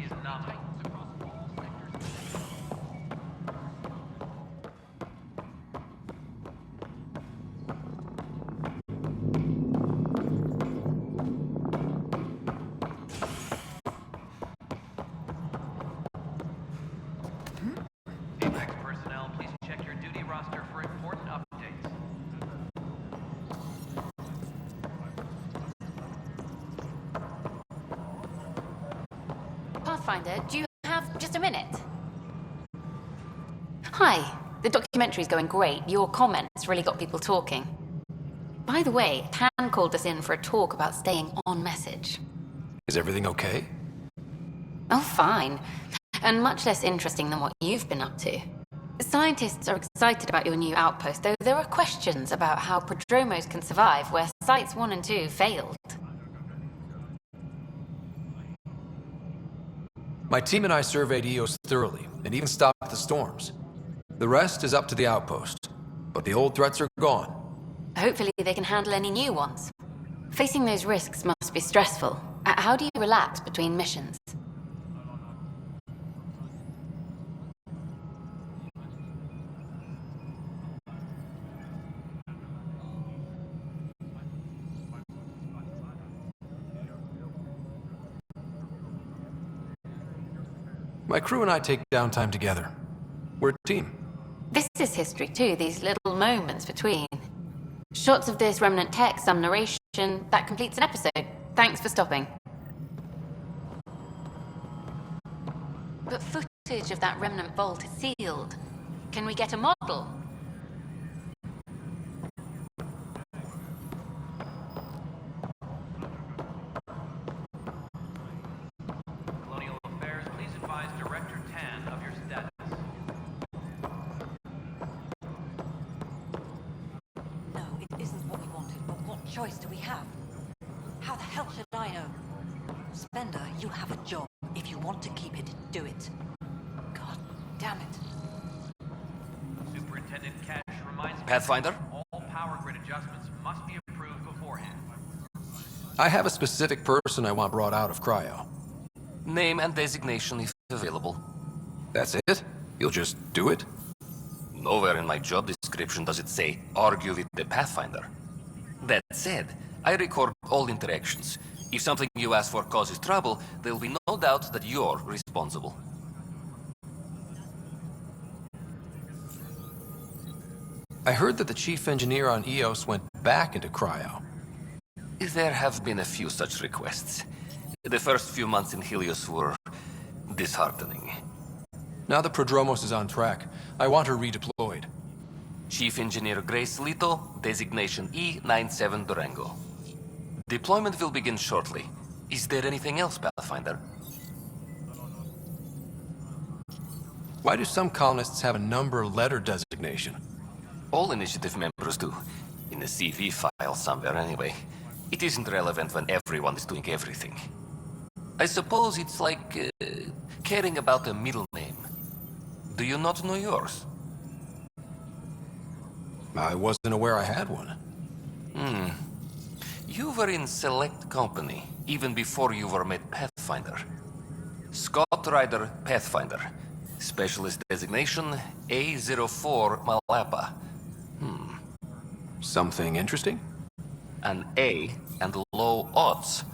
is nominal. AMAX personnel, please check your duty roster for important updates. Pathfinder, do you have just a minute? Hi. The documentary's going great. Your comments really got people talking. By the way, Tan called us in for a talk about staying on message. Is everything okay? Oh, fine. And much less interesting than what you've been up to. Scientists are excited about your new outpost, though there are questions about how Prodromos can survive where Sites 1 and 2 failed. My team and I surveyed EOS thoroughly, and even stopped the storms. The rest is up to the outpost, but the old threats are gone. Hopefully they can handle any new ones. Facing those risks must be stressful. How do you relax between missions? My crew and I take downtime together. We're a team. This is history too, these little moments between. Shots of this remnant tech, some narration. That completes an episode. Thanks for stopping. But footage of that remnant vault is sealed. Can we get a model? Colonial Affairs, please advise Director Tan of your status. No, it isn't what we wanted, but what choice do we have? How the hell should I know? Spender, you have a job. If you want to keep it, do it. God damn it. Superintendent Cash reminds me Pathfinder? all power grid adjustments must be approved beforehand. I have a specific person I want brought out of cryo. Name and designation if available. That's it? You'll just do it? Nowhere in my job description does it say, argue with the Pathfinder. That said, I record all interactions. If something you ask for causes trouble, there will be no doubt that you're responsible. I heard that the chief engineer on EOS went back into cryo. There have been a few such requests. The first few months in Helios were disheartening. Now that Prodromos is on track, I want her redeployed. Chief Engineer Grace Lito, designation E97 Durango. Deployment will begin shortly. Is there anything else, Pathfinder? Why do some colonists have a number letter designation? All initiative members do. In the CV file somewhere anyway. It isn't relevant when everyone is doing everything. I suppose it's like caring about a middle name. Do you not know yours? I wasn't aware I had one. You were in select company, even before you were made Pathfinder. Scott Ryder Pathfinder. Specialist designation A04 Malapa. Something interesting? An A and low odds.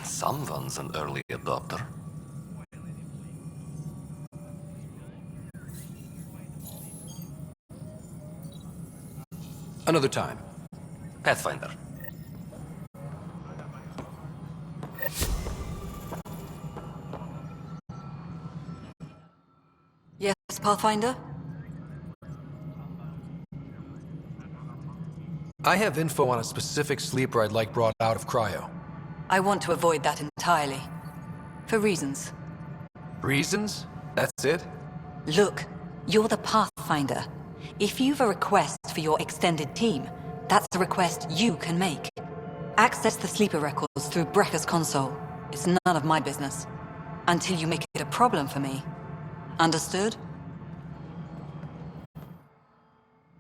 Someone's an early adopter. Another time. Pathfinder. Yes, Pathfinder? I have info on a specific sleeper I'd like brought out of cryo. I want to avoid that entirely. For reasons. Reasons? That's it? Look, you're the Pathfinder. If you've a request for your extended team, that's a request you can make. Access the sleeper records through Brekker's console. It's none of my business. Until you make it a problem for me. Understood?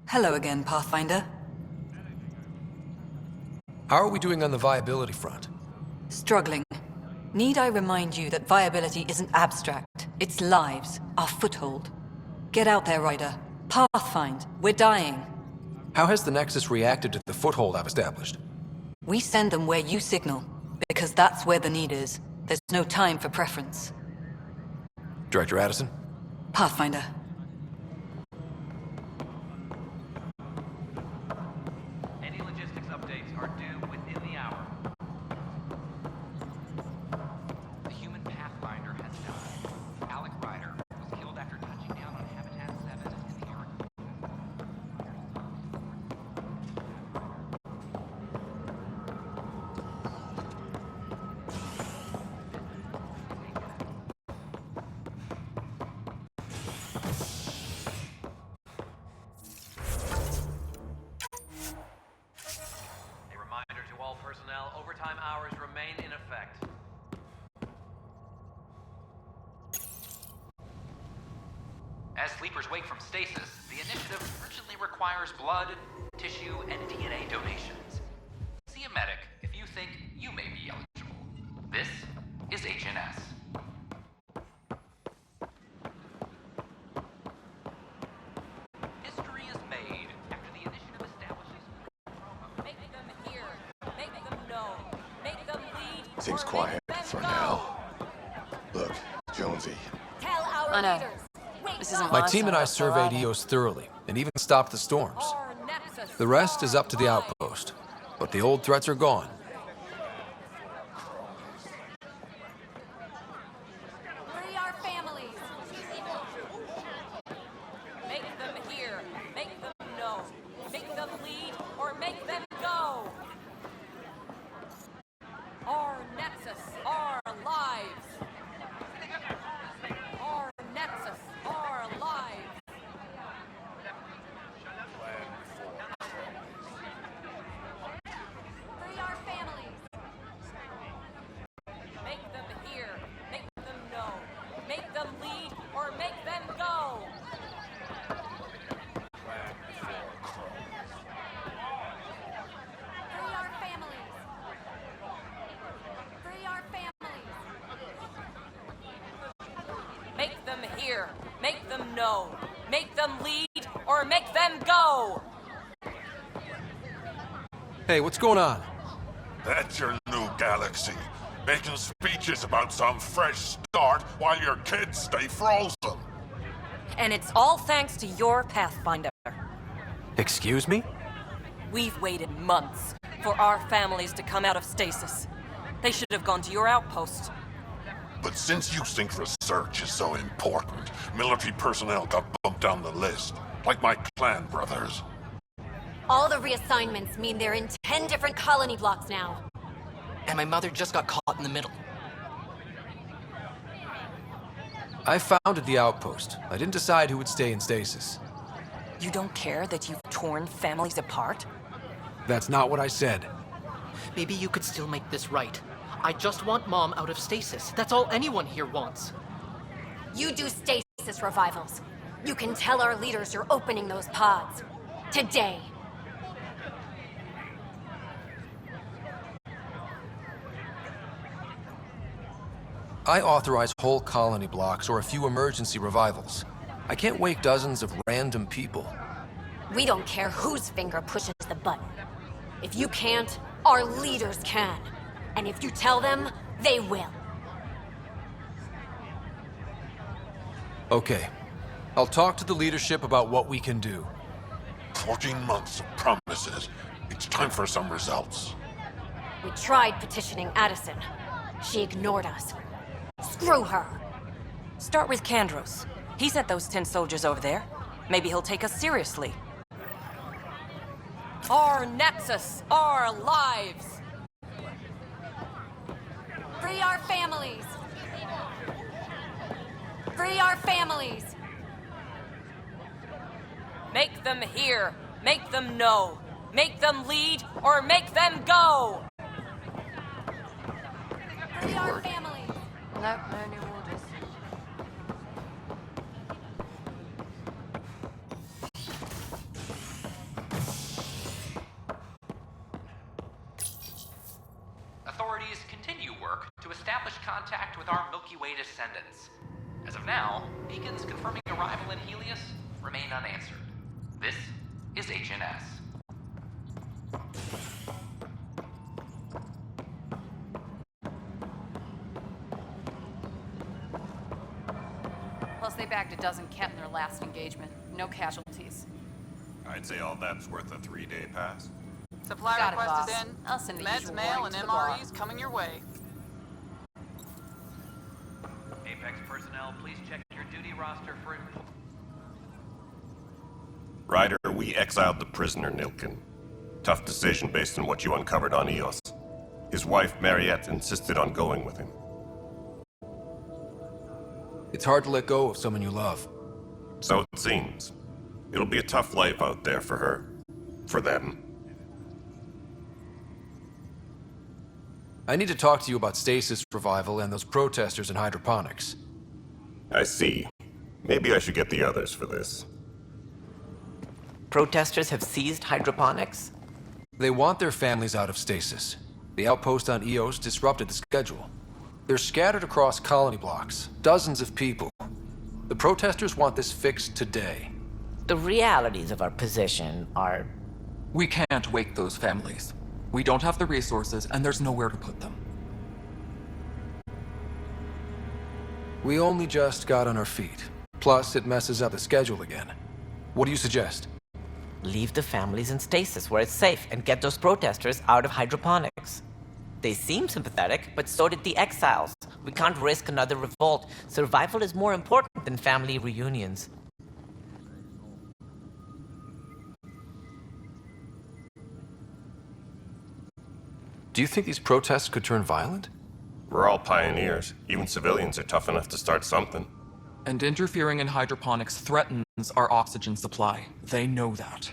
Hello again, Pathfinder. How are we doing on the viability front? Struggling. Need I remind you that viability isn't abstract? It's lives, our foothold. Get out there, Ryder. Pathfind, we're dying. How has the Nexus reacted to the foothold I've established? We send them where you signal, because that's where the need is. There's no time for preference. Director Adison? Pathfinder. Any logistics updates are due within the hour. The human Pathfinder has died. Alec Ryder was killed after touching down on Habitat 7 in the Ark. A reminder to all personnel, overtime hours remain in effect. As sleepers wake from stasis, the initiative urgently requires blood, tissue, and DNA donations. See a medic if you think you may be eligible. This is HNS. History is made after the initiative establishes. Make them hear. Make them know. Make them lead. Seems or quiet make them for go. now. Look, Jonesy, Tell our I know. leaders. Wake This isn't up. My my team and I surveyed EOS thoroughly, and even stopped the storms. Our nexus. The rest is up to the Our outpost, but the old threats are gone. Free our families. Make them hear. Make them know. Make them lead or make them go. Our nexus. Our lives. Our nexus. Our lives. Free our families. Make them hear. Make them know. Make them lead or make them go. Free our families. Free our families. Make them hear. Make them know. Make them lead or make them go. Hey, what's going on? That's your new galaxy. Making speeches about some fresh start while your kids stay frozen. And it's all thanks to your Pathfinder. Excuse me? We've waited months for our families to come out of stasis. They should have gone to your outpost. But since you think research is so important, military personnel got bumped down the list, like my clan brothers. All the reassignments mean they're in 10 different colony blocks now. And my mother just got caught in the middle. I founded the outpost. I didn't decide who would stay in stasis. You don't care that you've torn families apart? That's not what I said. Maybe you could still make this right. I just want Mom out of stasis. That's all anyone here wants. You do stasis revivals. You can tell our leaders you're opening those pods. Today. I authorize whole colony blocks or a few emergency revivals. I can't wake dozens of random people. We don't care whose finger pushes the button. If you can't, our leaders can. And if you tell them, they will. Okay. I'll talk to the leadership about what we can do. 14 months of promises. It's time for some results. We tried petitioning Adison. She ignored us. Screw her. Start with Kandros. He sent those 10 soldiers over there. Maybe he'll take us seriously. Our nexus, our lives. Free our families. Free our families. Make them hear. Make them know. Make them lead or make them go. Free our families. No, no new orders. Authorities continue work to establish contact with our Milky Way descendants. As of now, beacons confirming arrival in Helios remain unanswered. This is HNS. Plus, they bagged a dozen Kett in their last engagement. No casualties. I'd say all that's worth a 3-day pass. Supply Got request it, is in. I'll send the Meds, usual mail, warning and to the bar. MREs coming your way. Apex personnel, please check your duty roster for... Ryder, we exiled the prisoner Nilkin. Tough decision based on what you uncovered on Eos. His wife, Mariette, insisted on going with him. It's hard to let go of someone you love. So it seems. It'll be a tough life out there for her. For them. I need to talk to you about stasis revival and those protesters in hydroponics. I see. Maybe I should get the others for this. Protesters have seized hydroponics? They want their families out of stasis. The outpost on Eos disrupted the schedule. They're scattered across colony blocks, dozens of people. The protesters want this fixed today. The realities of our position are... We can't wake those families. We don't have the resources, and there's nowhere to put them. We only just got on our feet. Plus, it messes up the schedule again. What do you suggest? Leave the families in stasis where it's safe and get those protesters out of hydroponics. They seem sympathetic, but so did the exiles. We can't risk another revolt. Survival is more important than family reunions. Do you think these protests could turn violent? We're all pioneers. Even civilians are tough enough to start something. And interfering in hydroponics threatens our oxygen supply. They know that.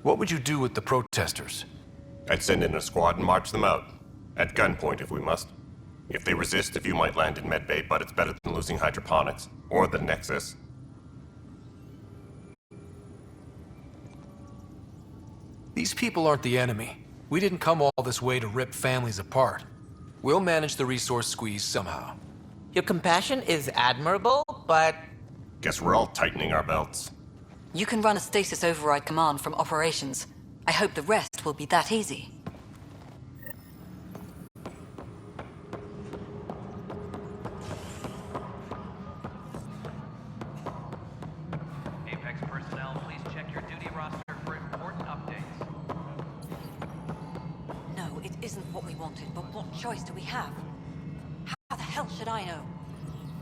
What would you do with the protesters? I'd send in a squad and march them out. At gunpoint if we must. If they resist, a few might land in medbay, but it's better than losing hydroponics. Or the Nexus. These people aren't the enemy. We didn't come all this way to rip families apart. We'll manage the resource squeeze somehow. Your compassion is admirable, but... Guess we're all tightening our belts. You can run a stasis override command from operations. I hope the rest will be that easy. Apex personnel, please check your duty roster for important updates. No, it isn't what we wanted, but what choice do we have? How the hell should I know?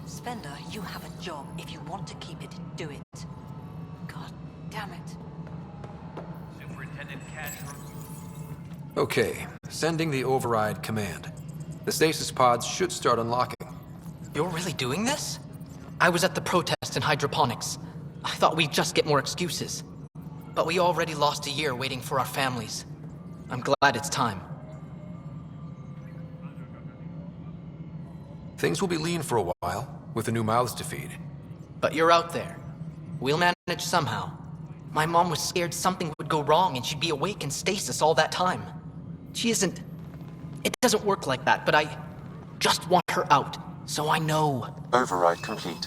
Spender, you have a job. If you want to keep it, do it. God damn it. Superintendent Cash. Okay, sending the override command. The stasis pods should start unlocking. You're really doing this? I was at the protest in hydroponics. I thought we'd just get more excuses. But we already lost a year waiting for our families. I'm glad it's time. Things will be lean for a while, with the new mouths to feed. But you're out there. We'll manage somehow. My mom was scared something would go wrong and she'd be awake in stasis all that time. She isn't... It doesn't work like that, but I just want her out, so I know. Override complete.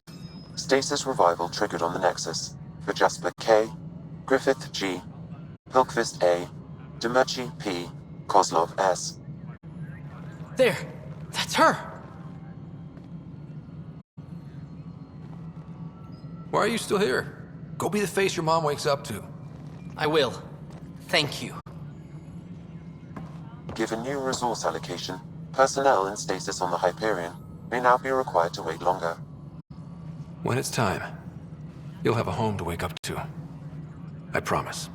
Stasis revival triggered on the Nexus. For Jasper K, Griffith G, Hilkvist A, Demerchi P, Kozlov S. There! That's her! Why are you still here? Go be the face your mom wakes up to. I will. Thank you. Given new resource allocation, personnel in stasis on the Hyperion may now be required to wait longer. When it's time, you'll have a home to wake up to. I promise.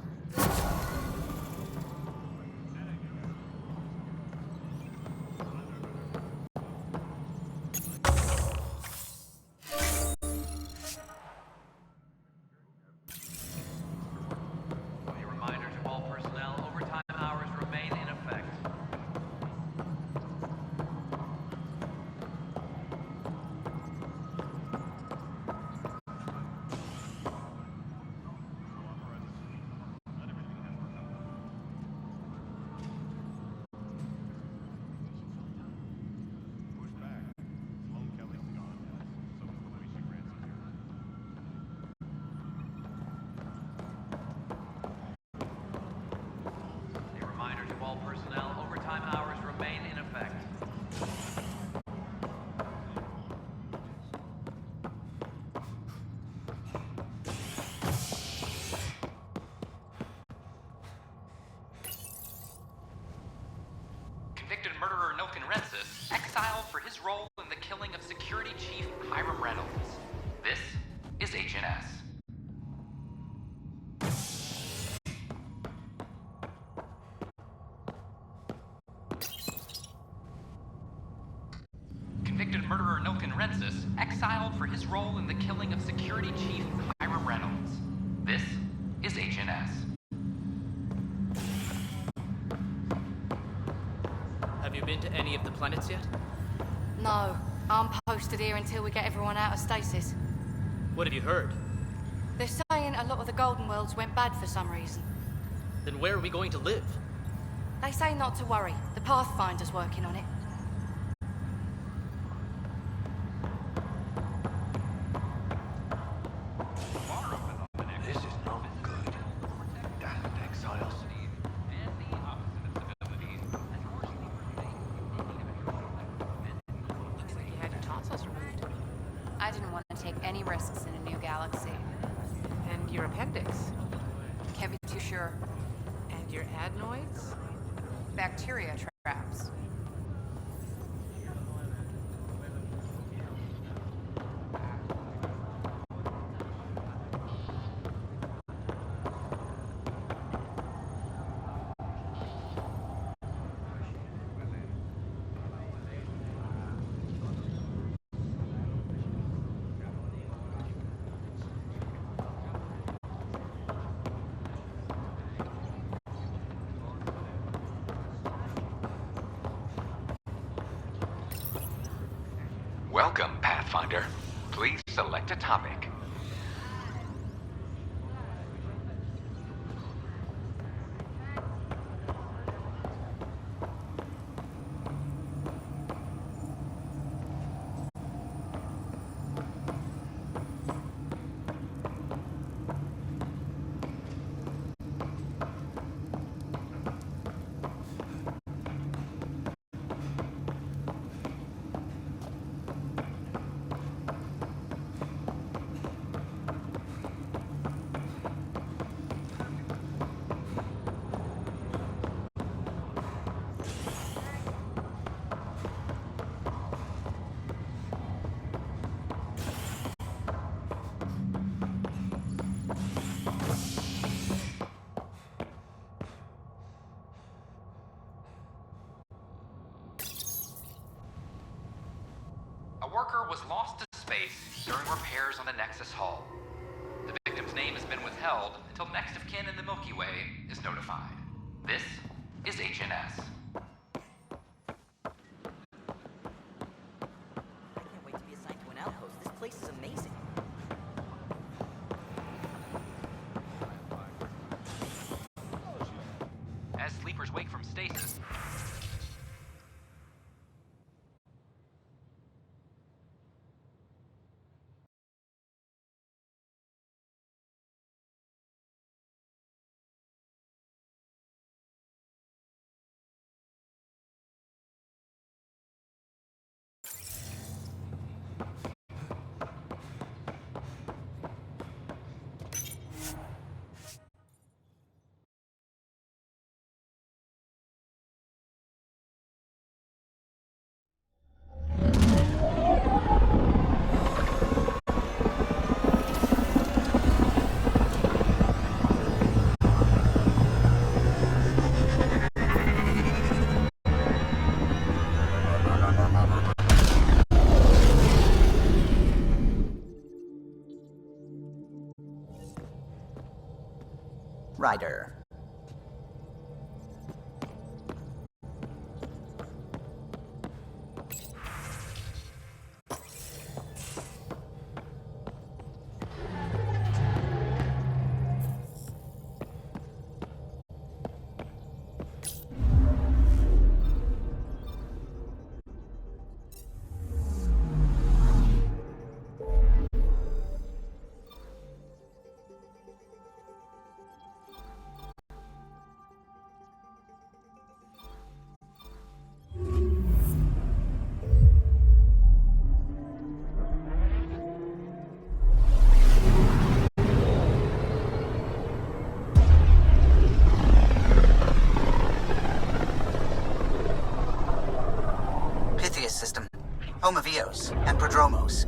effect. Convicted murderer Nilken Rensis exiled for his role in the killing of Security Chief Hiram Reynolds. This is HNS. Convicted murderer Nilken Rensis exiled for his role in the killing of Security Chief Hiram Reynolds. This is HNS. Have you been to any of the planets yet? No, I'm posted here until we get everyone out of stasis. What have you heard? They're saying a lot of the Golden Worlds went bad for some reason. Then where are we going to live? They say not to worry. The Pathfinder's working on it. This is not good. Damn exiles. Looks like you had your tonsils removed. I didn't want to take any risks in a new galaxy. And your appendix? Can't be too sure. And your adenoids? Bacteria traps. Welcome, Pathfinder. Please select a topic. A worker was lost to space during repairs on the Nexus hull. The victim's name has been withheld until next of kin in the Milky Way is notified. This is HNS. I can't wait to be assigned to an outpost. This place is amazing. As sleepers wake from stasis, Ryder. home of Eos and Prodromos.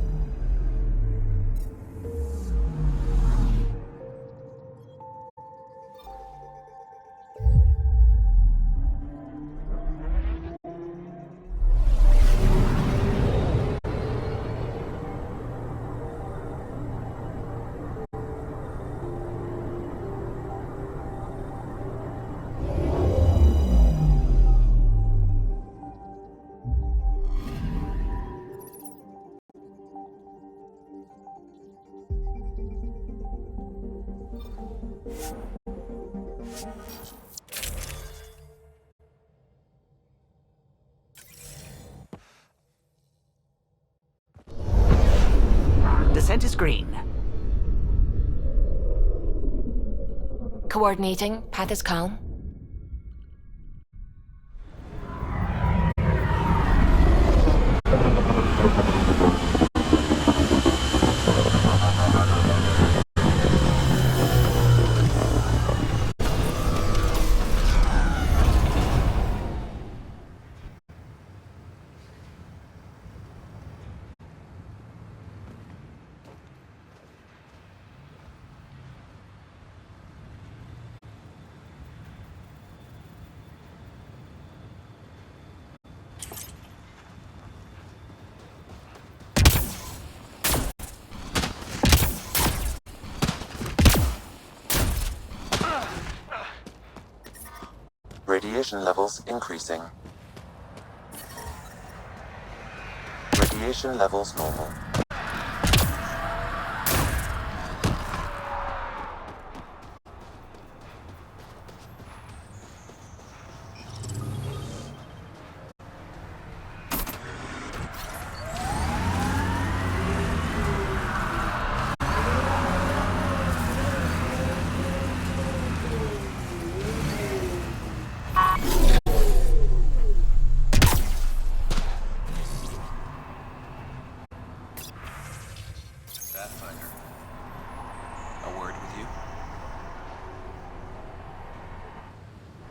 Descent is green. Coordinating. Path is calm. Radiation levels increasing. Radiation levels normal.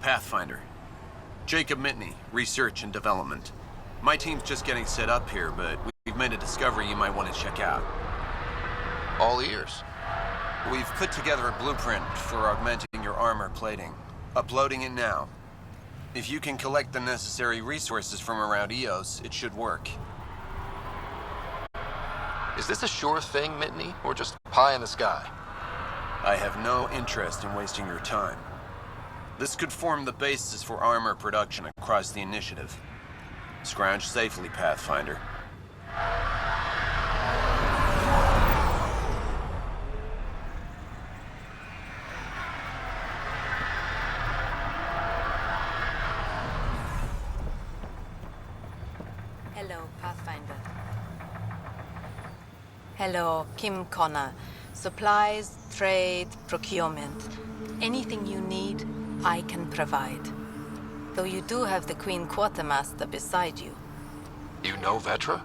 Pathfinder. Jacob Mitney, Research and Development. My team's just getting set up here, but we've made a discovery you might want to check out. All ears. We've put together a blueprint for augmenting your armor plating. Uploading it now. If you can collect the necessary resources from around Eos, it should work. Is this a sure thing, Mitney, or just pie in the sky? I have no interest in wasting your time. This could form the basis for armor production across the initiative. Scrounge safely, Pathfinder. Hello, Pathfinder. Hello, Kim Connor. Supplies, trade, procurement. Anything you need, I can provide. Though you do have the Queen Quartermaster beside you. You know Vetra?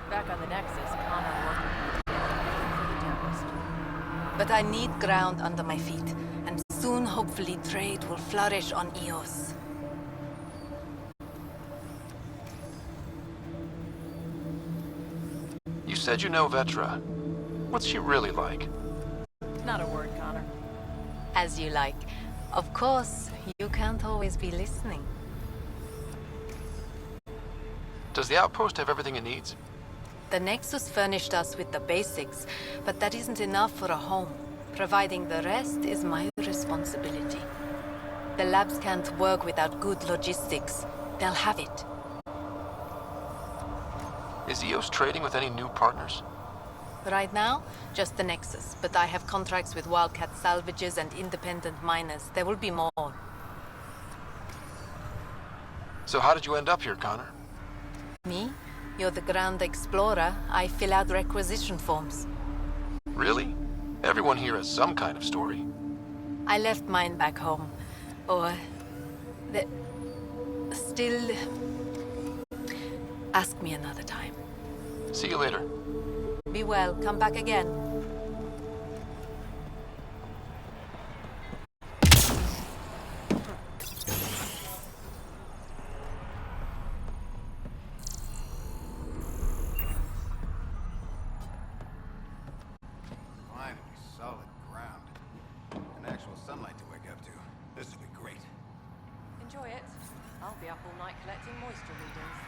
Back on the Nexus, Connor working for the Tempest. But I need ground under my feet, and soon hopefully trade will flourish on Eos. You said you know Vetra. What's she really like? Not a word, Connor. As you like. Of course, you can't always be listening. Does the outpost have everything it needs? The Nexus furnished us with the basics, but that isn't enough for a home. Providing the rest is my responsibility. The labs can't work without good logistics. They'll have it. Is Eos trading with any new partners? Right now, just the Nexus, but I have contracts with Wildcat salvages and independent miners. There will be more. So how did you end up here, Connor? Me? You're the ground explorer. I fill out requisition forms. Really? Everyone here has some kind of story. I left mine back home. Or... Still... Ask me another time. See you later. Be well. Come back again. enjoy it. I'll be up all night collecting moisture readings.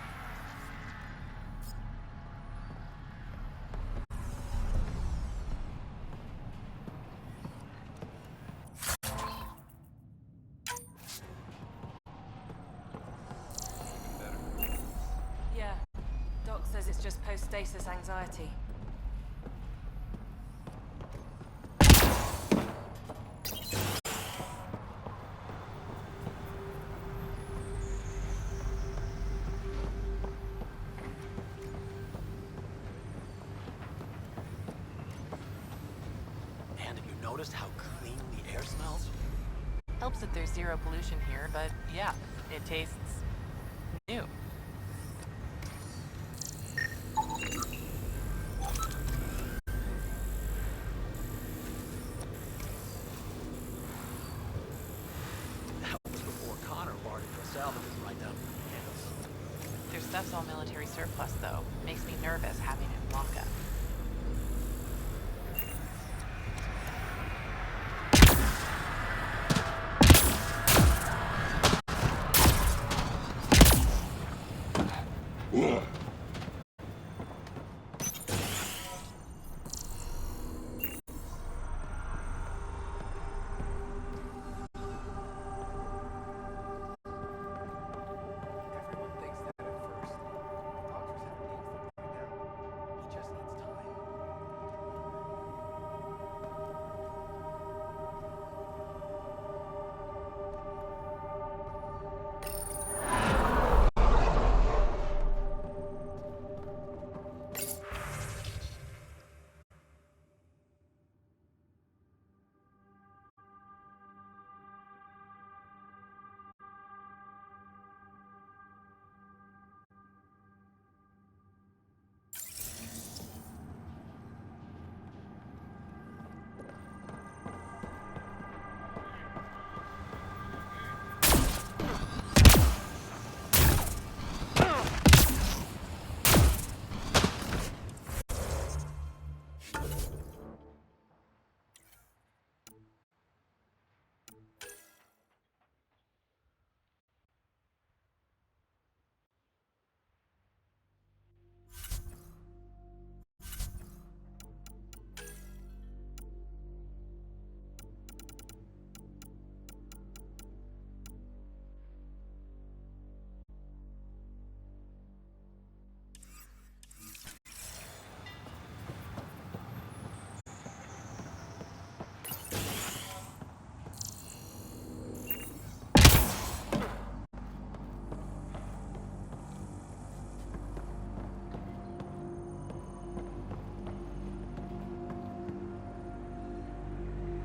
Yeah. Doc says it's just post-stasis anxiety. Noticed how clean the air smells? Helps that there's zero pollution here, but yeah, it tastes new. That was before Connor bartered for salvages right down the campus. Their stuff's all military surplus, though. Makes me nervous having it in lockup.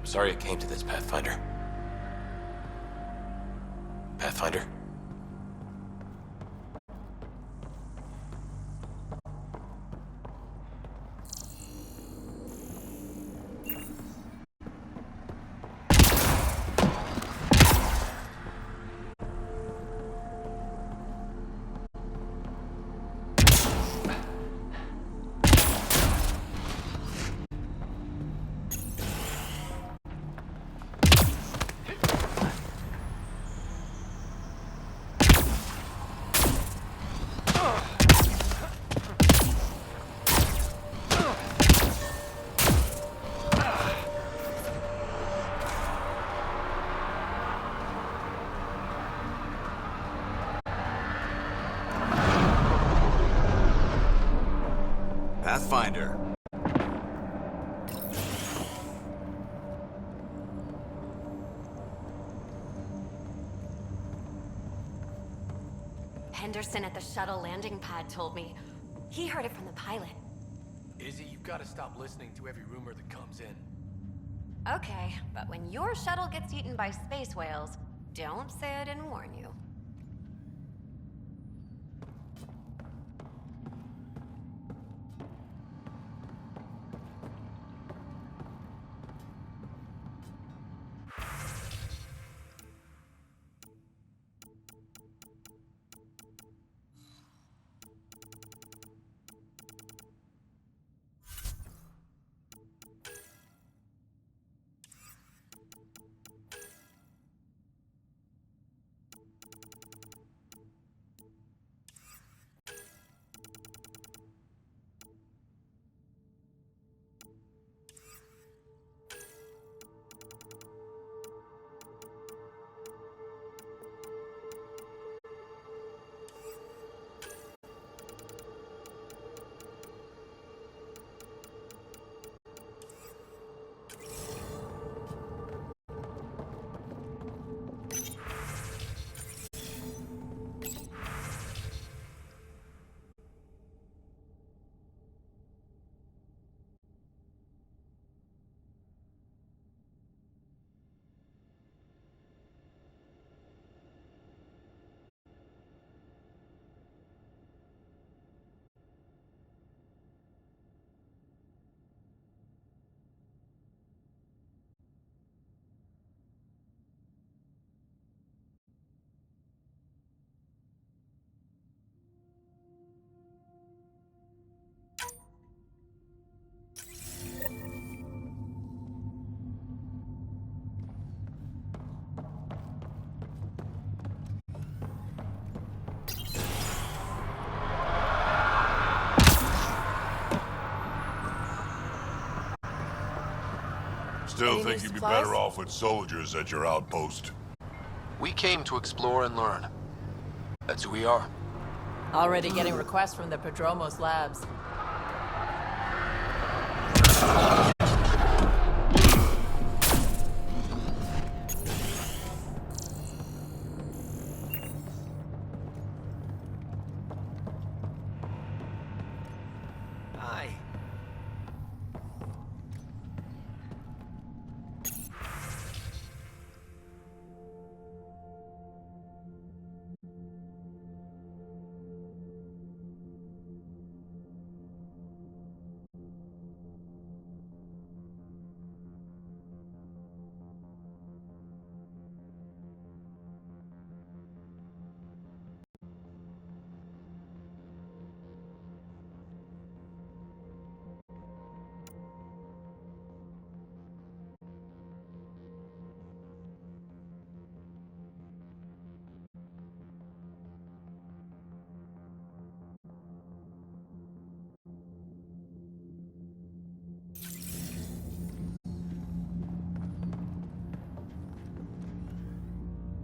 Sorry it came to this, Pathfinder. Pathfinder? Pathfinder. Henderson at the shuttle landing pad told me. He heard it from the pilot. Izzy, you've got to stop listening to every rumor that comes in. Okay, but when your shuttle gets eaten by space whales, don't say I didn't warn you. still Any think new you'd be supplies? better off with soldiers at your outpost. We came to explore and learn. That's who we are. Already getting requests from the Prodromos labs. Hi.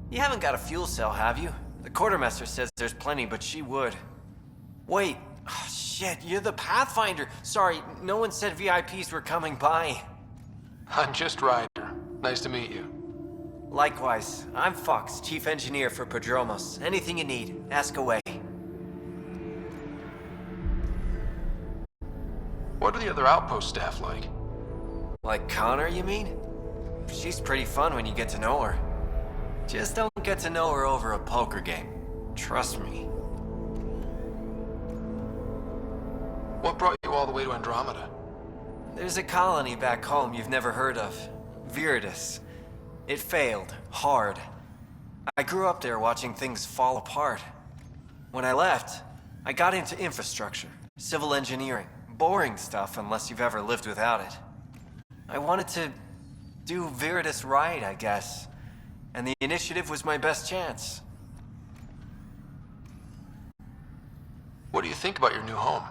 You haven't got a fuel cell, have you? The quartermaster says there's plenty, but she would. Wait. Oh, shit, you're the Pathfinder. Sorry, no one said VIPs were coming by. I'm just Ryder. Nice to meet you. Likewise. I'm Fox, Chief Engineer for Prodromos. Anything you need, ask away. What are the other outpost staff like? Like Connor, you mean? She's pretty fun when you get to know her. Just don't get to know her over a poker game. Trust me. What brought you all the way to Andromeda? There's a colony back home you've never heard of. Viridis. It failed. Hard. I grew up there watching things fall apart. When I left, I got into infrastructure, civil engineering. Boring stuff unless you've ever lived without it. I wanted to do Viridis right, I guess. And the initiative was my best chance. What do you think about your new home?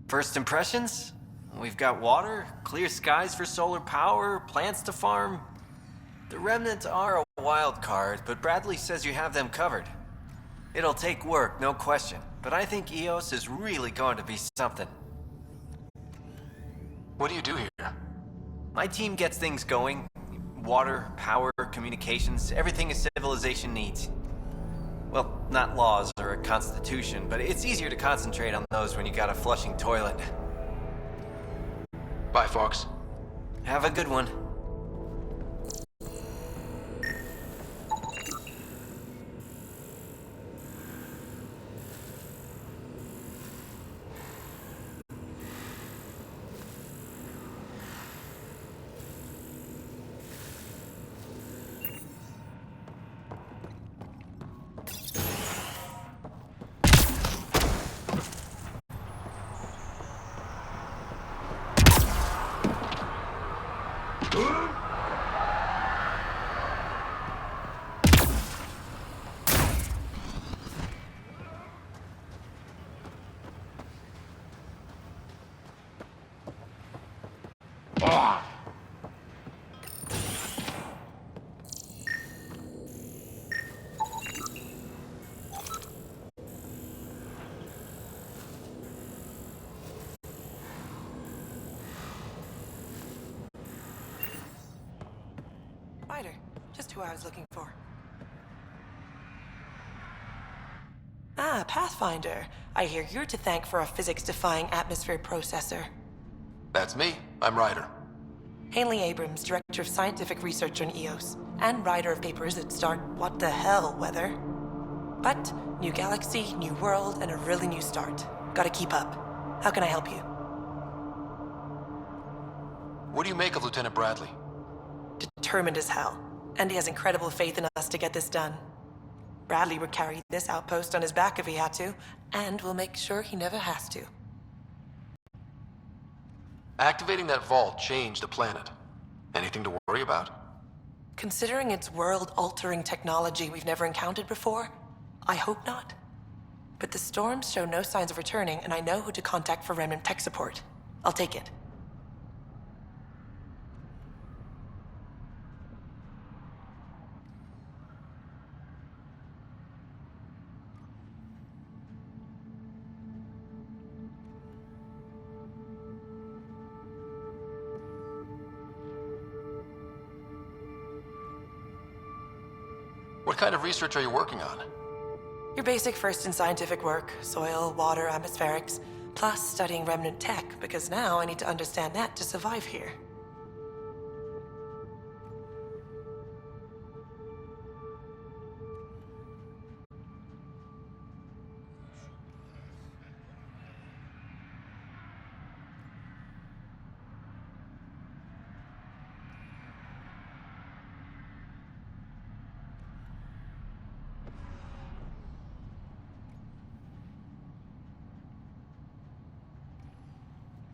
First impressions? We've got water, clear skies for solar power, plants to farm. The remnants are a wild card, but Bradley says you have them covered. It'll take work, no question, but I think EOS is really going to be something. What do you do here? My team gets things going. Water, power, communications, everything a civilization needs. Well, not laws or a constitution, but it's easier to concentrate on those when you got a flushing toilet. Bye, Fox. Have a good one. Just who I was looking for. Ah, Pathfinder. I hear you're to thank for a physics-defying atmosphere processor. That's me. I'm Ryder. Hanley Abrams, Director of Scientific Research on EOS, and writer of papers that start what the hell weather. But, new galaxy, new world, and a really new start. Gotta keep up. How can I help you? What do you make of Lieutenant Bradley? Determined as hell. And he has incredible faith in us to get this done. Bradley would carry this outpost on his back if he had to, and we'll make sure he never has to. Activating that vault changed the planet. Anything to worry about? Considering it's world-altering technology we've never encountered before, I hope not. But the storms show no signs of returning, and I know who to contact for remnant tech support. I'll take it. What kind of research are you working on? Your basic first in scientific work, soil, water, atmospherics, plus studying remnant tech, because now I need to understand that to survive here.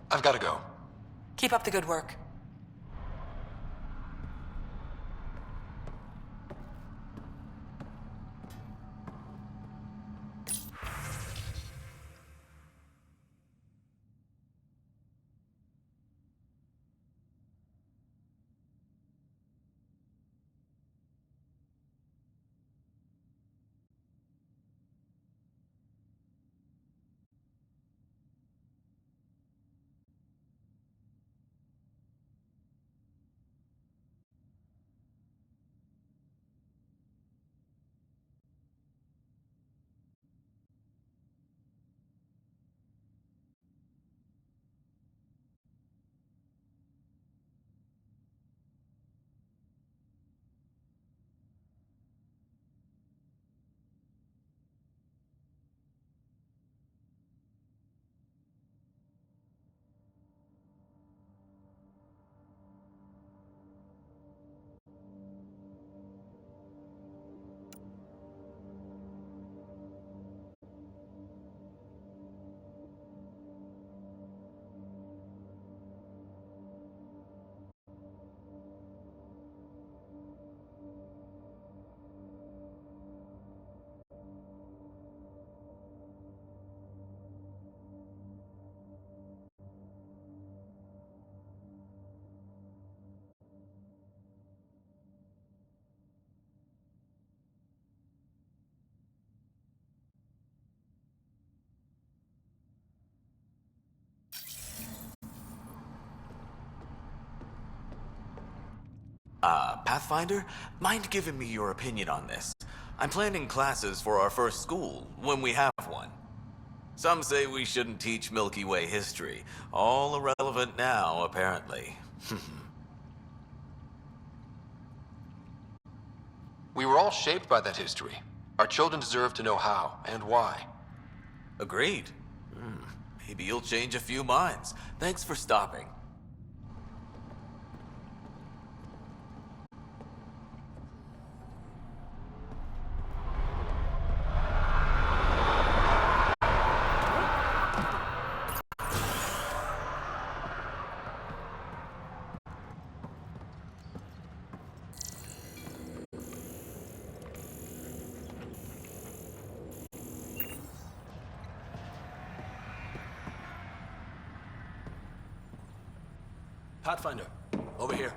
I've got to go. Keep up the good work. Pathfinder, mind giving me your opinion on this? I'm planning classes for our first school, when we have one. Some say we shouldn't teach Milky Way history. All irrelevant now, apparently. We were all shaped by that history. Our children deserve to know how and why. Agreed. Maybe you'll change a few minds. Thanks for stopping. Pathfinder, over here.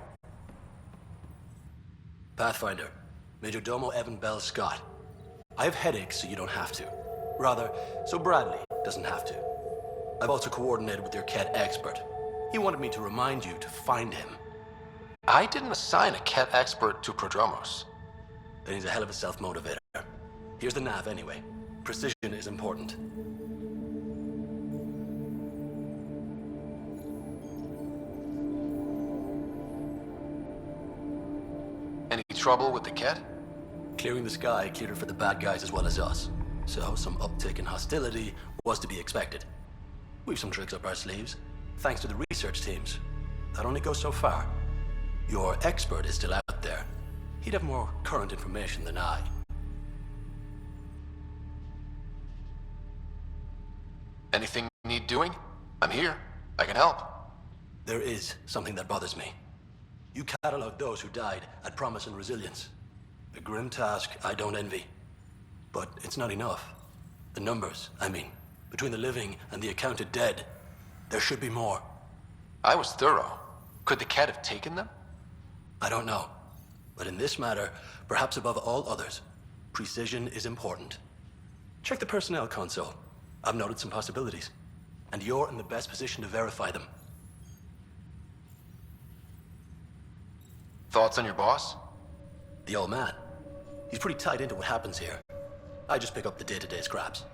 Pathfinder, Major Domo Evan Bell Scott. I have headaches, so you don't have to. Rather, so Bradley doesn't have to. I've also coordinated with your Ket expert. He wanted me to remind you to find him. I didn't assign a Ket expert to Prodromos. Then he's a hell of a self-motivator. Here's the nav anyway. Precision is important. Any trouble with the Ket? Clearing the sky cleared it for the bad guys as well as us. So some uptick in hostility was to be expected. We've some tricks up our sleeves, thanks to the research teams. That only goes so far. Your expert is still out there. He'd have more current information than I. Anything you need doing? I'm here. I can help. There is something that bothers me. You catalog those who died at promise and resilience. A grim task I don't envy. But it's not enough. The numbers, I mean, between the living and the accounted dead, there should be more. I was thorough. Could the Ket have taken them? I don't know. But in this matter, perhaps above all others, precision is important. Check the personnel console. I've noted some possibilities. And you're in the best position to verify them. Thoughts on your boss? The old man. He's pretty tied into what happens here. I just pick up the day-to-day scraps.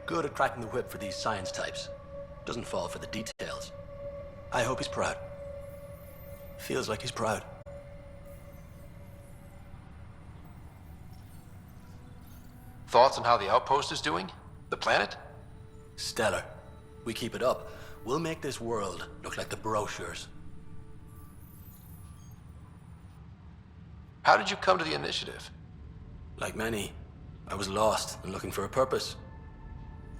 Good at cracking the whip for these science types. Doesn't fall for the details. I hope he's proud. Feels like he's proud. Thoughts on how the outpost is doing? The planet? Stellar. We keep it up, we'll make this world look like the brochures. How did you come to the initiative? Like many, I was lost and looking for a purpose.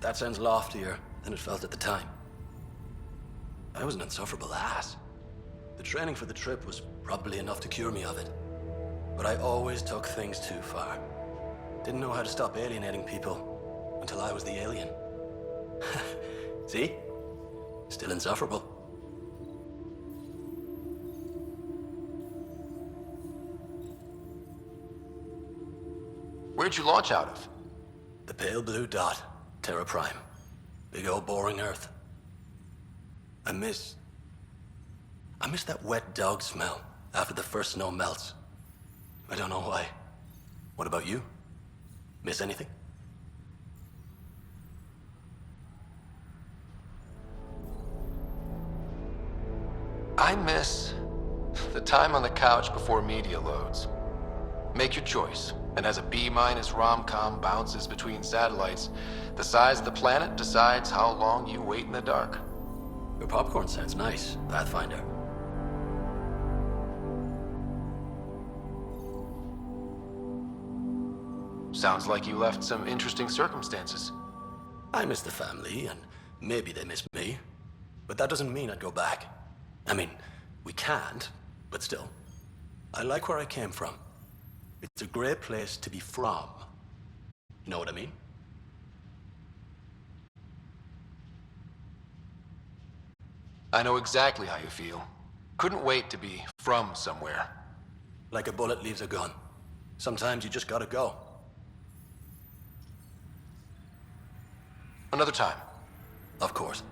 That sounds loftier than it felt at the time. I was an insufferable ass. The training for the trip was probably enough to cure me of it. But I always took things too far. Didn't know how to stop alienating people until I was the alien. See? Still insufferable. Where'd you launch out of? The pale blue dot, Terra Prime. Big old boring Earth. I miss that wet dog smell after the first snow melts. I don't know why. What about you? Miss anything? I miss the time on the couch before media loads. Make your choice, and as a B- rom-com bounces between satellites, the size of the planet decides how long you wait in the dark. Your popcorn sounds nice, Pathfinder. Sounds like you left some interesting circumstances. I miss the family, and maybe they miss me. But that doesn't mean I'd go back. I mean, we can't, but still. I like where I came from. It's a great place to be from. You know what I mean? I know exactly how you feel. Couldn't wait to be from somewhere. Like a bullet leaves a gun. Sometimes you just gotta go. Another time. Of course.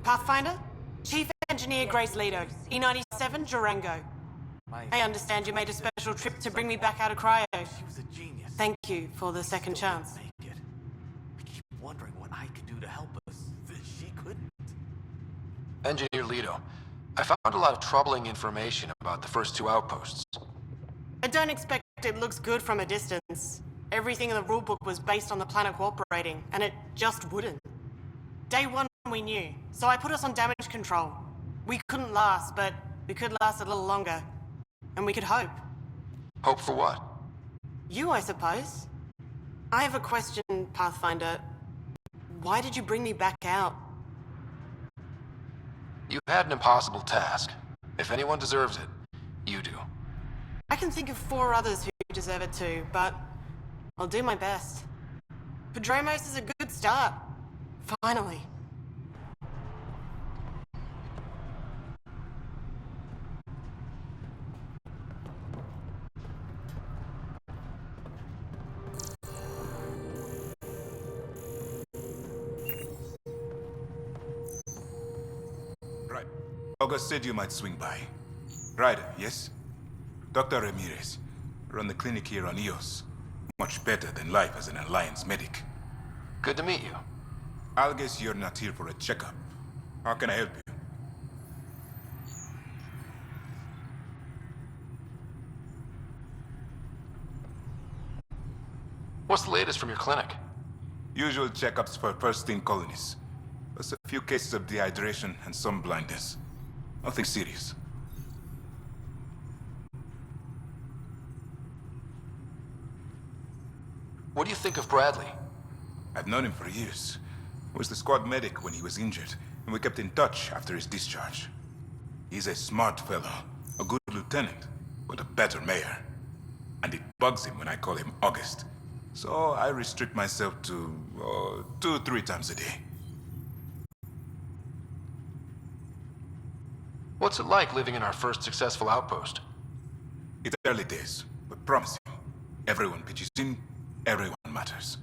Pathfinder? Chief Engineer Grace Leto, E97 Durango. I understand you made a special trip to bring me back out of cryo. She was a genius. Thank you for the second chance. I keep wondering what I could do to help us. She couldn't. Engineer Leto, I found a lot of troubling information about the first two outposts. I don't expect it looks good from a distance. Everything in the rulebook was based on the planet cooperating, and it just wouldn't. Day one we knew, so I put us on damage control. We couldn't last, but we could last a little longer. And we could hope. Hope for what? You, I suppose. I have a question, Pathfinder. Why did you bring me back out? You had an impossible task. If anyone deserves it, you do. I can think of 4 others who deserve it too, but I'll do my best. Prodromos is a good start. Finally. Right. August said you might swing by. Ryder, yes? Dr. Ramirez. Run the clinic here on Eos. Much better than life as an Alliance medic. Good to meet you. I'll guess you're not here for a checkup. How can I help you? What's the latest from your clinic? Usual checkups for first-in colonies. Plus a few cases of dehydration and some blindness. Nothing serious. What do you think of Bradley? I've known him for years. He was the squad medic when he was injured, and we kept in touch after his discharge. He's a smart fellow, a good lieutenant, but a better mayor. And it bugs him when I call him August. So I restrict myself to 2-3 times a day. What's it like living in our first successful outpost? It's early days, but promise you, everyone pitches in, everyone matters.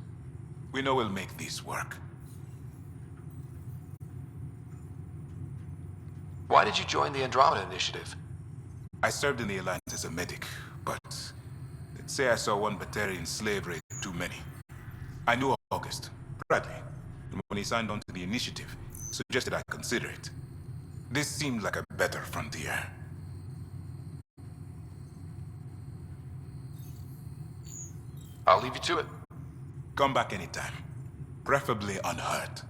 We know we'll make this work. Why did you join the Andromeda initiative? I served in the Alliance as a medic, but let's say I saw one Batarian slave raid too many. I knew August, Bradley, and when he signed on to the initiative, suggested I consider it. This seemed like a better frontier. I'll leave you to it. Come back anytime, preferably unhurt.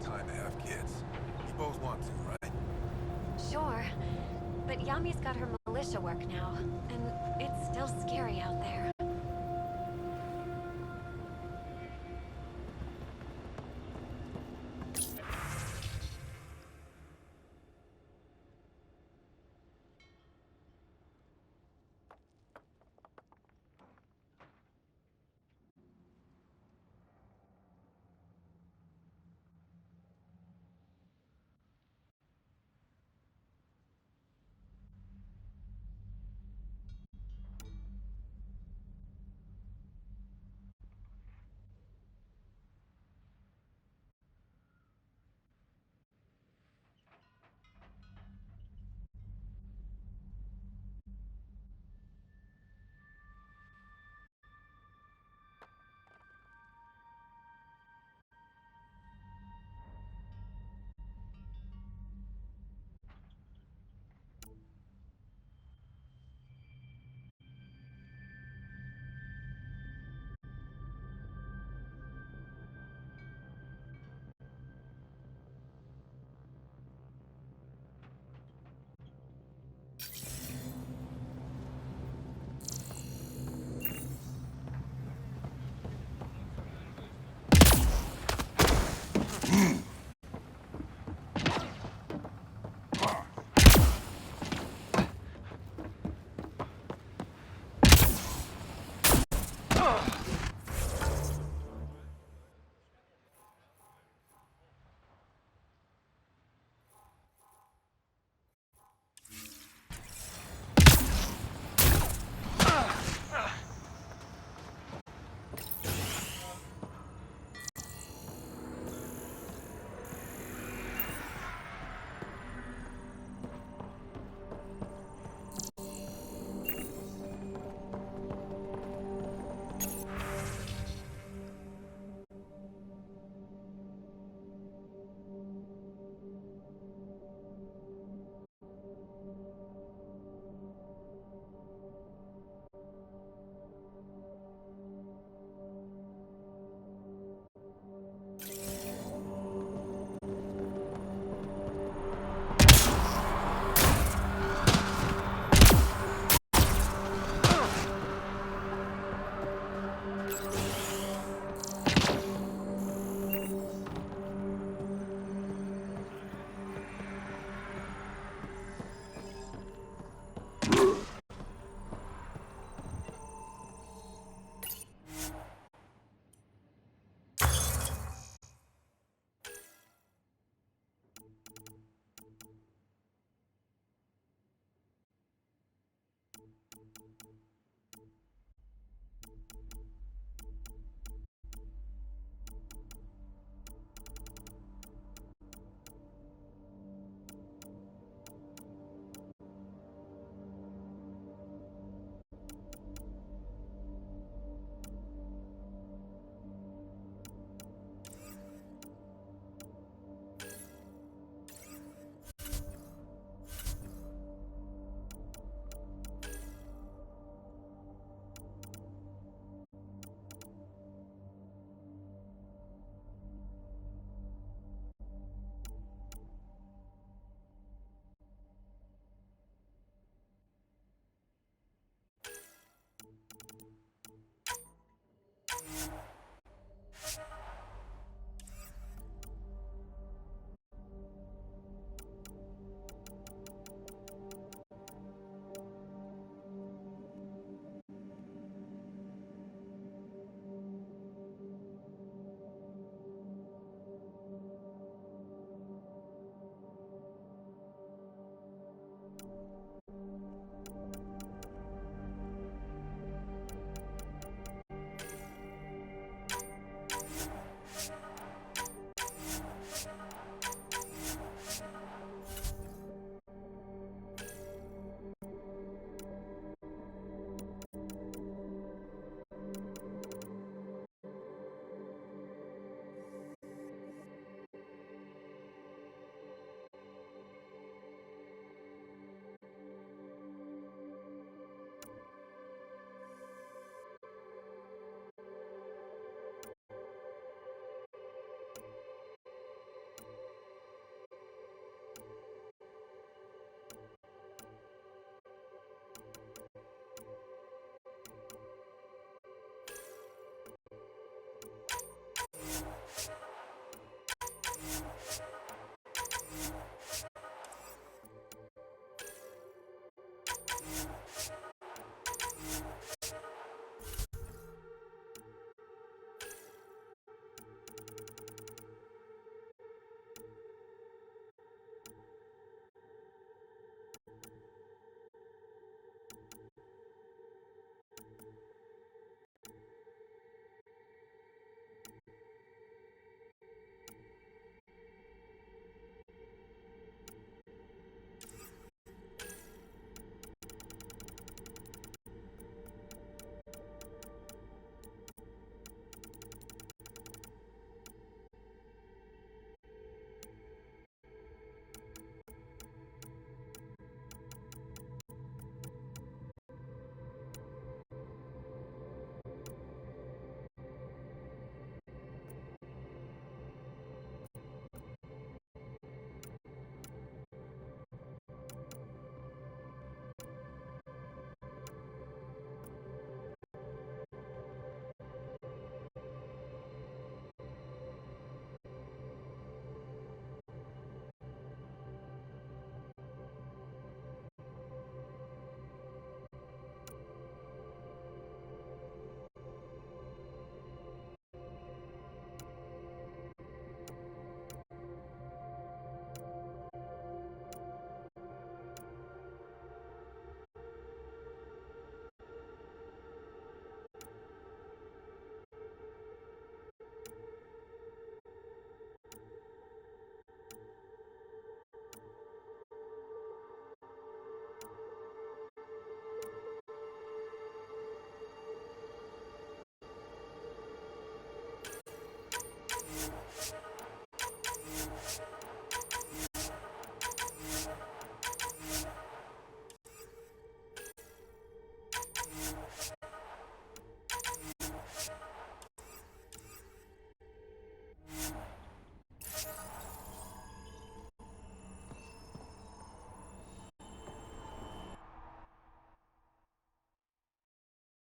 time to have kids. You both want to, right? Sure. But Yami's got her militia work now, and it's still scary out there.